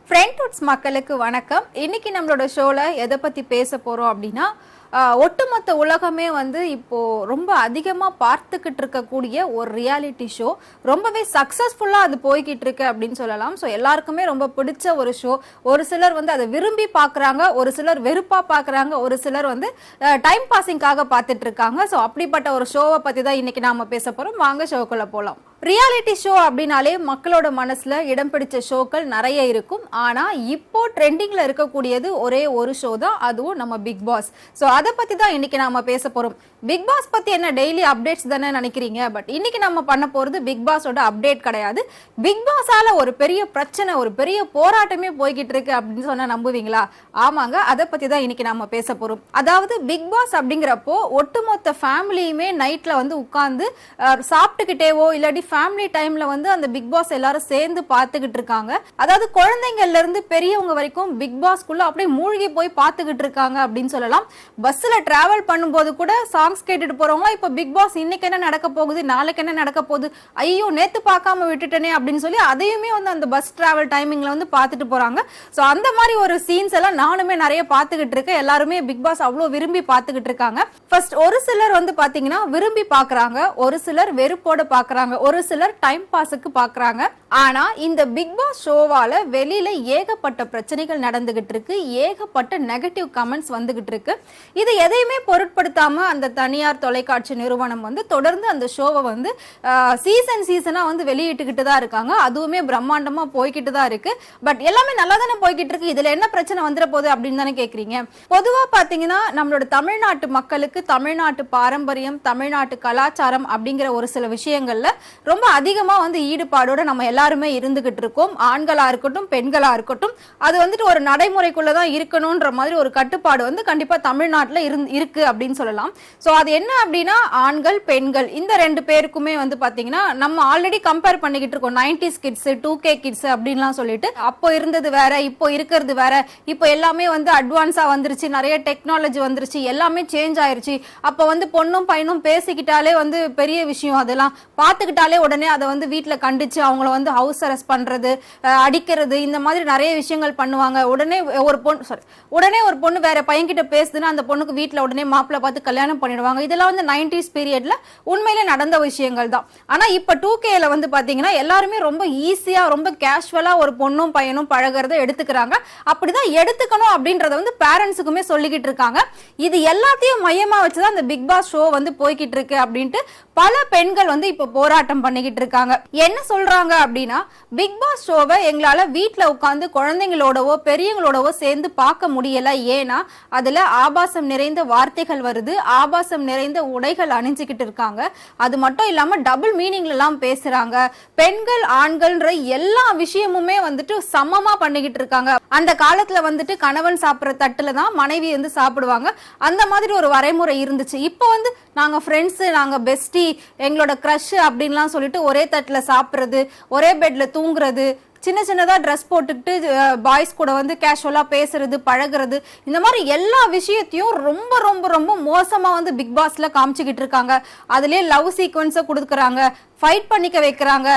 ஃப்ரெண்ட்வுட்ஸ் மக்களுக்கு வணக்கம். இன்னைக்கு நம்மளோட ஷோல எதை பத்தி பேச போறோம் அப்படின்னா, ஒட்டுமொத்த உலகமே வந்து இப்போ ரொம்ப அதிகமா பார்த்துக்கிட்டு இருக்கக்கூடிய ஒரு ரியாலிட்டி ஷோ. ரொம்பவே சக்சஸ்ஃபுல்லா அது போய்கிட்டு இருக்கு அப்படின்னு சொல்லலாம். ஸோ எல்லாருக்குமே ரொம்ப பிடிச்ச ஒரு ஷோ. ஒரு சிலர் வந்து அதை விரும்பி பார்க்குறாங்க, ஒரு சிலர் வெறுப்பா பார்க்குறாங்க, ஒரு சிலர் வந்து டைம் பாசிங்காக பார்த்துட்டு இருக்காங்க. ஸோ அப்படிப்பட்ட ஒரு ஷோவை பத்தி தான் இன்னைக்கு நாம பேச போறோம். வாங்க ஷோக்குள்ள போலாம். ரியாலிட்டி ஷோ அப்படின்னாலே மக்களோட மனசுல இடம் பிடிச்ச ஷோக்கள் நிறைய இருக்கும். ஆனா இப்போ ட்ரெண்டிங்ல இருக்கக்கூடியது ஒரே ஒரு ஷோ தான், அதுவும் நம்ம பிக் பாஸ். ஸோ அதை பத்தி தான் இன்னைக்கு நாம பேச போறோம். பிக் பாஸ் பத்தி என்ன டெய்லி அப்டேட்ஸ் தானே நினைக்கிறீங்க, பட் இன்னைக்கு நம்ம பண்ண போறது பிக் பாஸோட அப்டேட் கிடையாது. பிக் பாஸால ஒரு பெரிய பிரச்சனை, ஒரு பெரிய போராட்டமே போய்கிட்டு இருக்கு அப்படின்னு சொன்னா நம்புவீங்களா? ஆமாங்க, அதை பத்தி தான் இன்னைக்கு நாம பேச போறோம். அதாவது பிக் பாஸ் அப்படிங்கிறப்போ ஒட்டுமொத்த ஃபேமிலியுமே நைட்ல வந்து உட்கார்ந்து சாப்பிட்டுக்கிட்டேவோ இல்லாட்டி ஃபேமிலி டைம்ல வந்து அந்த பிக் பாஸ் எல்லாரும் சேர்ந்து பார்த்துக்கிட்டு இருக்காங்க. அதாவது குழந்தைங்கள்ல இருந்து பெரியவங்க வரைக்கும் பிக் பாஸ்க்குள்ள அப்படியே மூழ்கி போய் பார்த்துக்கிட்டு இருக்காங்க அப்படின்னு சொல்லலாம். பஸ்ல டிராவல் பண்ணும்போது கூட சாங்ஸ் கேட்டுட்டு போறவங்க இப்ப பிக் பாஸ் இன்னைக்கு என்ன நடக்க போகுது, நாளைக்கு என்ன நடக்க போகுது, ஐயோ நேத்து பார்க்காம விட்டுட்டேனே அப்படின்னு சொல்லி அதையுமே வந்து அந்த பஸ் டிராவல் டைமிங்ல வந்து பார்த்துட்டு போறாங்க. ஸோ அந்த மாதிரி ஒரு சீன்ஸ் எல்லாம் நானுமே நிறைய பார்த்துக்கிட்டு இருக்கேன். எல்லாருமே பிக் பாஸ் அவ்வளோ விரும்பி பார்த்துக்கிட்டு இருக்காங்க. ஃபர்ஸ்ட் ஒரு சிலர் வந்து பாத்தீங்கன்னா விரும்பி பார்க்கறாங்க, ஒரு சிலர் வெறுப்போட பார்க்கறாங்க, ஒரு சிலர் டைம் பாஸுக்கு பார்க்கறாங்க. ஆனா இந்த பிக் பாஸ் ஷோவால வெளியில ஏகப்பட்ட பிரச்சனைகள் நடந்துகிட்டு இருக்கு, ஏகப்பட்ட நெகட்டிவ் கமெண்ட்ஸ் வந்துகிட்டு இருக்கு. இது எதையுமே பொருட்படுத்தாம அந்த தனியார் தொலைக்காட்சி நிறுவனம் வந்து தொடர்ந்து அந்த ஷோவை வந்து சீசனா வந்து வெளியிட்டுக்கிட்டு தான் இருக்காங்க. அதுவுமே பிரம்மாண்டமா போய்கிட்டு தான் இருக்கு. பட் எல்லாமே நல்லா தானே போய்கிட்டு இருக்கு, இதுல என்ன பிரச்சனை வந்துட போகுது அப்படின்னு தானே கேக்குறீங்க. பொதுவா பாத்தீங்கன்னா நம்மளோட தமிழ்நாட்டு மக்களுக்கு தமிழ்நாட்டு பாரம்பரியம், தமிழ்நாட்டு கலாச்சாரம் அப்படிங்கிற ஒரு சில விஷயங்கள்ல ரொம்ப அதிகமா வந்து ஈடுபாடோட நம்ம எல்லாருமே இருந்துகிட்டு இருக்கோம். ஆண்களா இருக்கட்டும் பெண்களா இருக்கட்டும், அது வந்துட்டு ஒரு நடைமுறைக்குள்ளதான் இருக்கணும்ன்ற மாதிரி ஒரு கட்டுப்பாடு வந்து கண்டிப்பா தமிழ்நாட்டுல இருக்கு அப்படின்னு சொல்லலாம். சோ அது என்ன அப்படின்னா, ஆண்கள் பெண்கள் இந்த ரெண்டு பேருக்குமே வந்து பாத்தீங்கன்னா நம்ம ஆல்ரெடி கம்பேர் பண்ணிக்கிட்டு இருக்கோம். 90s கிட்ஸ், 2K கிட்ஸ் அப்படின்லாம் சொல்லிட்டு அப்போ இருந்தது வேற, இப்போ இருக்கிறது வேற, இப்போ எல்லாமே வந்து அட்வான்ஸா வந்துருச்சு, நிறைய டெக்னாலஜி வந்துருச்சு, எல்லாமே சேஞ்ச் ஆயிருச்சு. அப்ப வந்து பொண்ணும் பையனும் பேசிக்கிட்டாலே வந்து பெரிய விஷயம், அதெல்லாம் பார்த்துக்கிட்டாலே உடனே அதை வந்து வீட்டுல கண்டிச்சு அவங்கள வந்து ஹவுஸ் அரெஸ்ட் பண்றது, அடிக்கிறது, இந்த மாதிரி நிறைய விஷயங்கள் பண்ணுவாங்க. உடனே ஒரு பொண்ணு வேற பையன்கிட்ட பேசுதுன்னா அந்த பொண்ணுக்கு வீட்டுல உடனே மாப்பிள்ளை பார்த்து கல்யாணம் பண்ணிடுவாங்க. இதெல்லாம் வந்து 90s பீரியட்ல உண்மையிலே நடந்த விஷயங்கள் தான். ஆனா இப்ப 2Kல வந்து பாத்தீங்கன்னா எல்லாருமே ரொம்ப ஈஸியா ரொம்ப கேஷுவலா ஒரு பொண்ணும் பையனும் பழகிறத எடுத்துக்கிறாங்க. அப்படிதான் எடுத்துக்கணும் அப்படின்றத வந்து பேரண்ட்ஸுக்குமே சொல்லிக்கிட்டு இருக்காங்க. இது எல்லாத்தையும் மையமா வச்சுதான் இந்த பிக் பாஸ் ஷோ வந்து போய்கிட்டு இருக்கு அப்படின்ட்டு பல பெண்கள் வந்து இப்ப போராட்டம் பண்ணிக்கிட்டு இருக்காங்க. என்ன சொல்றாங்க அப்படின்னா, பிக் பாஸ் ஷோவை எங்களால வீட்டுல உட்கார்ந்து குழந்தைங்களோடவோ பெரியவங்களோடவோ சேர்ந்து பார்க்க முடியல. ஏன்னா அதுல ஆபாசம் நிறைந்த வார்த்தைகள் வருது, ஆபாசம் நிறைந்த உடைகள் அணிஞ்சுக்கிட்டு இருக்காங்க. அது மட்டும் இல்லாம டபுள் மீனிங்ல எல்லாம் பேசுறாங்க. பெண்கள் ஆண்கள்ன்ற எல்லா விஷயமுமே வந்துட்டு சமமா பண்ணிக்கிட்டு இருக்காங்க. அந்த காலத்துல வந்துட்டு கணவன் சாப்பிடுற தட்டுல தான் மனைவி வந்து சாப்பிடுவாங்க. அந்த மாதிரி ஒரு வரைமுறை இருந்துச்சு. இப்போ வந்து நாங்க ஃப்ரெண்ட்ஸ், நாங்க பெஸ்டி, எங்களோட கிரஷ் அப்படின்லாம் சொல்லிட்டு ஒரே தட்டுல சாப்பிடுறது, ஒரே பெட்ல தூங்குறது, சின்ன சின்னதா ட்ரெஸ் போட்டுக்கிட்டு பாய்ஸ் கூட வந்து கேஷுவலா பேசுறது, பழகுறது, இந்த மாதிரி எல்லா விஷயத்தையும் ரொம்ப ரொம்ப ரொம்ப மோசமா வந்து பிக் பாஸ்ல காமிச்சுக்கிட்டு இருக்காங்க. அதுலயே லவ் சீக்வன்ஸை கொடுக்குறாங்க, ஃபைட் பண்ணிக்க வைக்கிறாங்க,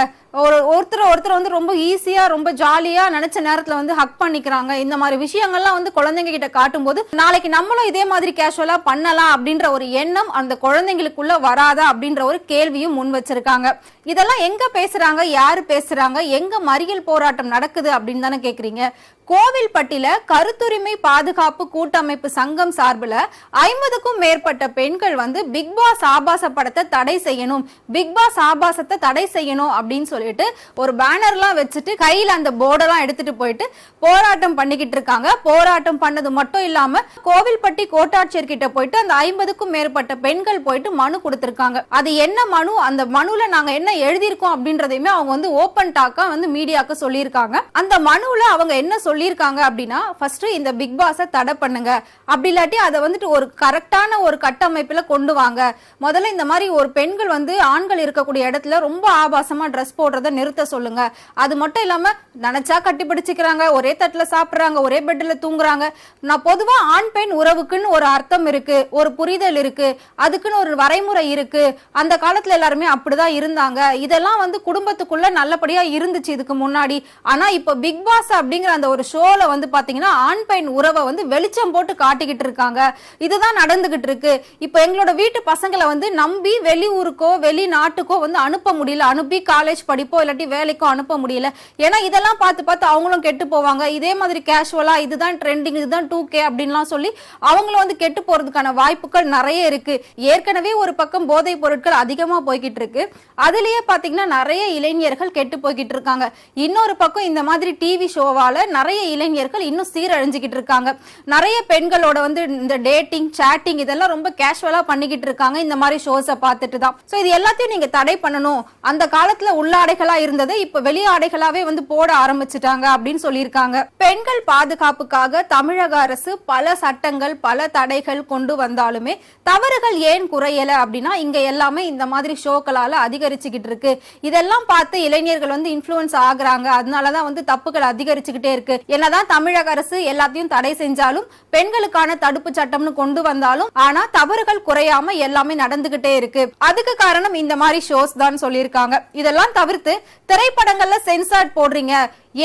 ஒருத்தர் வந்து ரொம்ப ஈஸியா ரொம்ப ஜாலியா நினைச்ச நேரத்துல வந்து ஹக் பண்ணிக்கிறாங்க. இந்த மாதிரி விஷயங்கள்லாம் வந்து குழந்தைங்க கிட்ட காட்டும் போது நாளைக்கு நம்மளும் இதே மாதிரி கேஷுவலா பண்ணலாம் அப்படின்ற ஒரு எண்ணம் அந்த குழந்தைங்களுக்குள்ள வராதா அப்படின்ற ஒரு கேள்வியும் முன் வச்சிருக்காங்க. இதெல்லாம் எங்க பேசுறாங்க, யாரு பேசுறாங்க, எங்க மறியல் போராட்டம் நடக்குது அப்படின்னு தானே கேக்குறீங்க. கோவில்பட்டியில கருத்துரிமை பாதுகாப்பு கூட்டமைப்பு சங்கம் சார்பில் 50க்கும் மேற்பட்ட பெண்கள் வந்து பிக் பாஸ் ஆபாச படத்தை தடை செய்யணும், பிக் பாஸ் ஆபாசத்தை தடை செய்யணும் அப்படின்னு சொல்லிட்டு ஒரு பேனர்லாம் வச்சுட்டு கையில அந்த போர்டெல்லாம் எடுத்துட்டு போயிட்டு போராட்டம் பண்ணிக்கிட்டு இருக்காங்க. போராட்டம் பண்ணது மட்டும் இல்லாம கோவில்பட்டி கோட்டாட்சியர் கிட்ட போயிட்டு அந்த 50க்கும் மேற்பட்ட பெண்கள் போயிட்டு மனு கொடுத்திருக்காங்க. அது என்ன மனு, அந்த மனுல நாங்க என்ன எழுதியிருக்கோம் அப்படின்றதையுமே அவங்க வந்து ஓபன் டாக்கா வந்து மீடியாக்கு சொல்லியிருக்காங்க. அந்த மனுல அவங்க என்ன சொல்லியிருக்காங்க அப்படின்னா ஃபர்ஸ்ட் இந்த பிக் பாஸை தடை பண்ணுங்க, அப்படி இல்லாட்டி அதை வந்துட்டு ஒரு கரெக்டான ஒரு கட்டமைப்புல கொண்டு வாங்க. முதல்ல இந்த மாதிரி ஒரு பெண்கள் வந்து ஆண்கள் இருக்கக்கூடிய இடத்துல ரொம்ப ஆபாசமா ட்ரெஸ் போடுறத நிறுத்த சொல்லுங்க. அது மட்டும் இல்லாம நினைச்சா கட்டி பிடிச்சிக்கிறாங்க, ஒரே தட்டுல சாப்பிடுறாங்க, ஒரே பெட்ல தூங்குறாங்க. நான் பொதுவா ஆண் பெண் உறவுக்குன்னு ஒரு அர்த்தம் இருக்கு, ஒரு புரிதல் இருக்கு, அதுக்குன்னு ஒரு வரைமுறை இருக்கு. அந்த காலத்துல எல்லாருமே அப்படிதான் இருந்தாங்க. இதெல்லாம் வந்து குடும்பத்துக்குள்ள நல்லபடியா இருந்துச்சு இதுக்கு முன்னாடி. ஆனா இப்ப பிக் பாஸ் அப்படிங்கிற அந்த ஒரு ஷோல வந்து பாத்தீங்கன்னா ஆண் பெண் உறவை வந்து வெளிச்சம் போட்டு காட்டிக்கிட்டு இருக்காங்க. இதுதான் நடந்துகிட்டு இருக்கு. இப்ப எங்களோட வீட்டு பசங்களை வந்து நம்பி வெளியூருக்கோ வெளிநாட்டுக்கோ வந்து அனுப்ப முடியல, அனுப்பி காலேஜ் படிப்போ இல்லாட்டி வேலைக்கோ அனுப்ப முடியல. ஏன்னா இதெல்லாம் பார்த்து பார்த்து அவங்களும் கெட்டு போவாங்க. இதே மாதிரி கேஷுவலா இதுதான் ட்ரெண்டிங், இதுதான் 2K அப்படின்லாம் சொல்லி அவங்களும் வந்து கெட்டு போறதுக்கான வாய்ப்புகள் நிறைய இருக்கு. ஏற்கனவே ஒரு பக்கம் போதைப் பொருட்கள் அதிகமா போய்கிட்டு இருக்கு, அதுலயே பாத்தீங்கன்னா நிறைய இளைஞர்கள் கெட்டு போய்கிட்டு இருக்காங்க. இன்னொரு பக்கம் இந்த மாதிரி டிவி ஷோவால நிறைய இளைஞர்கள் இன்னும் சீரழிஞ்சுக்கிட்டு இருக்காங்க. நிறைய பெண்களோட வந்து இந்த டேட்டிங் சாட்டிங் இதெல்லாம் ரொம்ப கேஷுவலா பண்ணிக்கிட்டு இருக்காங்க இந்த மாதிரி ஷோஸை பார்த்துட்டு தான். சோ இது எல்லாத்தையும் நீங்க தடை பண்ணணும். அந்த காலத்துல உள்ளாடைகளா இருந்தது இப்ப வெளியாடைகளாவே வந்து போட ஆரம்பிச்சுட்டாங்க அப்படின்னு சொல்லியிருக்காங்க. பெண்கள் பாதுகாப்புக்காக தமிழக அரசு பல சட்டங்கள் பல தடைகள் கொண்டு வந்தாலுமே தவறுகள் ஏன் குறையல அப்படின்னா இங்க எல்லாமே இந்த மாதிரி ஷோக்களால அதிகரிச்சுக்கிட்டு இருக்கு. இதெல்லாம் பார்த்து இளைஞர்கள் வந்து இன்ஃப்ளூயன்ஸ் ஆகுறாங்க. அதனாலதான் வந்து தப்புகள் அதிகரிச்சுக்கிட்டே இருக்கு. என்னதான் தமிழக அரசு எல்லாத்தையும் தடை செஞ்சாலும் பெண்களுக்கான தடுப்பு சட்டம்னு கொண்டு வந்தாலும் ஆனா தவறுகள் குறையாம எல்லாமே நடந்துகிட்டே இருக்கு. அதுக்கு காரணம் இந்த மாதிரி ஷோஸ் தான் சொல்லியிருக்காங்க. இதெல்லாம் தவிர்த்து திரைப்படங்கள்ல சென்சார்ட் போடுறீங்க,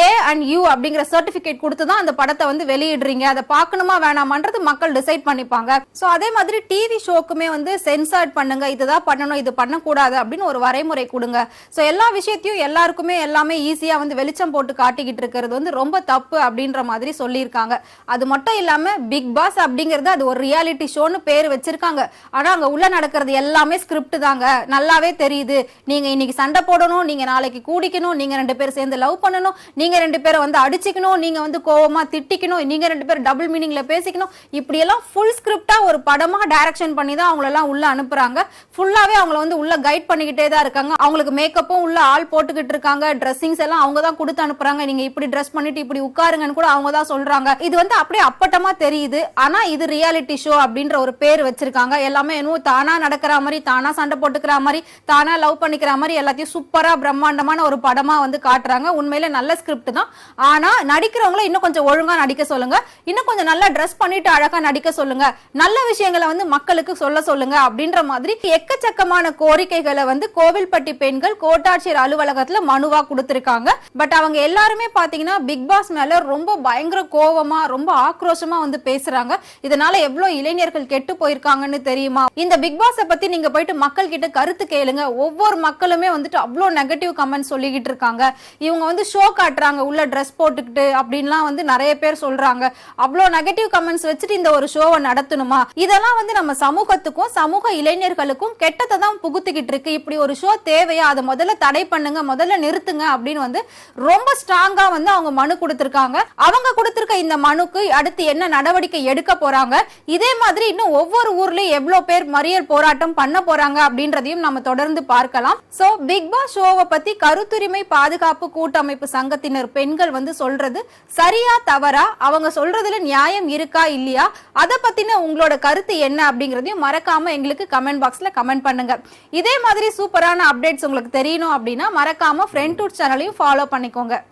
A&U அப்படிங்கிற சர்டிபிகேட் கொடுத்து தான் அந்த படத்தை வந்து வெளியிடுறீங்க, அதை பார்க்கணுமா வேணாமான்றது மக்கள் டிசைட் பண்ணிப்பாங்க. சோ அதே மாதிரி டிவி ஷோக்குமே வந்து சென்சார்ட் பண்ணுங்க, இதுதான் பண்ணணும் இது பண்ணக்கூடாது அப்படின்னு ஒரு வரைமுறை கொடுங்க. சோ எல்லா விஷயத்தையும் எல்லாருக்குமே எல்லாமே ஈஸியா வந்து வெளிச்சம் போட்டு காட்டிக்கிட்டு இருக்கிறது வந்து ரொம்ப தப்பு அப்படின்ற மாதிரி சொல்லியிருக்காங்க. அது மட்டும் இல்லாம பிக் பாஸ் அப்படிங்கிறது அது ஒரு ரியாலிட்டி ஷோன்னு பேர் வச்சிருக்காங்க. ஆனா அங்க உள்ள நடக்கிறது எல்லாமே ஸ்கிரிப்ட் தாங்க, நல்லாவே தெரியுது. நீங்க இன்னைக்கு சண்டை போடணும், நீங்க நாளைக்கு கூடிக்கணும், நீங்க 2 பேரும் சேர்ந்து லவ் பண்ணணும், நீங்க 2 பேரும் வந்து அடிச்சுக்கணும், நீங்க வந்து கோவமா திட்டிக்கணும், நீங்க 2 பேரும் டபுள் மீனிங்ல பேசிக்கணும். இப்படி எல்லாம் ஃபுல் ஸ்கிரிப்டா ஒரு படமா டைரக்ஷன் பண்ணி தான் அவங்கள எல்லாம் உள்ள அனுப்புறாங்க. ஃபுல்லாவே அவங்கள வந்து உள்ள கைட் பண்ணிக்கிட்டே தான் இருக்காங்க. அவங்களுக்கு மேக்கப்பும் உள்ள ஆள் போட்டுக்கிட்டு இருக்காங்க, ட்ரெஸ்ஸிங்ஸ் எல்லாம் அவங்க தான் கொடுத்து அனுப்புறாங்க. நீங்க இப்படி ட்ரெஸ் பண்ணிட்டு இப்படி உட்காருங்கன்னு கூட அவங்க தான் சொல்றாங்க. இது வந்து அப்படியே அப்பட்டமா தெரியுது. ஆனா இது ரியாலிட்டி ஷோ அப்படின்ற ஒரு பேர் வச்சிருக்காங்க. எல்லாமே இன்னும் தானா நடக்கிற மாதிரி, தானா சண்டை போட்டுக்கிற மாதிரி, தானா லவ் பண்ணிக்கிற மாதிரி எல்லாத்தையும் சூப்பரா பிரம்மாண்டமான ஒரு படமா வந்து காட்டுறாங்க. உண்மையில நல்ல ஸ்கிரிப்ட் தான். ஆனா நடிக்கிறவங்கள இன்னும் கொஞ்சம் ஒழுங்கா நடிக்க சொல்லுங்க, இன்னும் கொஞ்சம் நல்லா ட்ரெஸ் பண்ணிட்டு அழகா நடிக்க சொல்லுங்க, நல்ல விஷயங்களை வந்து மக்களுக்கு சொல்லுங்க அப்படின்ற மாதிரி எக்கச்சக்கமான கோரிக்கைகளை வந்து கோவில்பட்டி பெண்கள் கோட்டாட்சியர் அலுவலகத்துல மனுவா கொடுத்திருக்காங்க. பட் அவங்க எல்லாருமே பாத்தீங்கன்னா பிக் பாஸ் மேல ரொம்ப பயங்கர கோவமா ரொம்ப ஆக்ரோஷமா வந்து பேசுறாங்க. இதனால எவ்வளவு இளைஞர்கள் கெட்டு போயிருக்காங்கன்னு தெரியுமா? இந்த பிக் பாஸை பத்தி நீங்க போயிட்டு மக்கள் கிட்ட கருத்து கேளுங்க. ஒவ்வொரு மக்களுமே வந்துட்டு அவ்வளவு நெகட்டிவ் கமெண்ட் சொல்லிக்கிட்டு இருக்காங்க. இவங்க வந்து ஷோ காட்டுறாங்க உள்ள ட்ரெஸ் போட்டுக்கிட்டு அப்படின்லாம் வந்து நிறைய பேர் சொல்றாங்க. அவ்வளோ நெகட்டிவ் கமெண்ட்ஸ் வச்சுட்டு இந்த ஒரு ஷோவை நடத்தணுமா? இதெல்லாம் வந்து நம்ம சமூகத்துக்கும் சமூக இளைஞர்களுக்கும் கெட்டதை தான் புகுத்திக்கிட்டு இருக்கு. இப்படி ஒரு ஷோ தேவையா? அதை முதல்ல தடை பண்ணுங்க, முதல்ல நிறுத்துங்க அப்படின்னு வந்து ரொம்ப ஸ்ட்ராங்கா வந்து அவங்க மனு கொடுத்திருக்காங்க. அவங்க கொடுத்திருக்க இந்த மனுக்கு அடுத்து என்ன நடவடிக்கை எடுக்க போறாங்க, இதே மாதிரி இன்னும் ஒவ்வொரு ஊர்லயும் எவ்வளவு பேர் மறியல் போராட்டம் பண்ண போறாங்க அப்படின்றதையும் நம்ம தொடர்ந்து பார்க்கலாம். சோ பிக் பாஸ் ஷோவை பத்தி கருத்துரிமை பாதுகாப்பு கூட்டமைப்பு சங்கத்தினர் பெண்கள் வந்து சொல்றது சரியா தவறா, அவங்க சொல்றதுல நியாயம் இருக்கா இல்லையா, அத பத்தின உங்களோட கருத்து என்ன அப்படிங்கறதையும் மறக்காம எங்களுக்கு கமெண்ட் பாக்ஸ்ல கமெண்ட் பண்ணுங்க. இதே மாதிரி சூப்பரான அப்டேட்ஸ் உங்களுக்கு தெரியணும் அப்படின்னா மறக்காம ஃப்ரெண்ட் டூட் சேனலையும் ஃபாலோ பண்ணிக்கோங்க.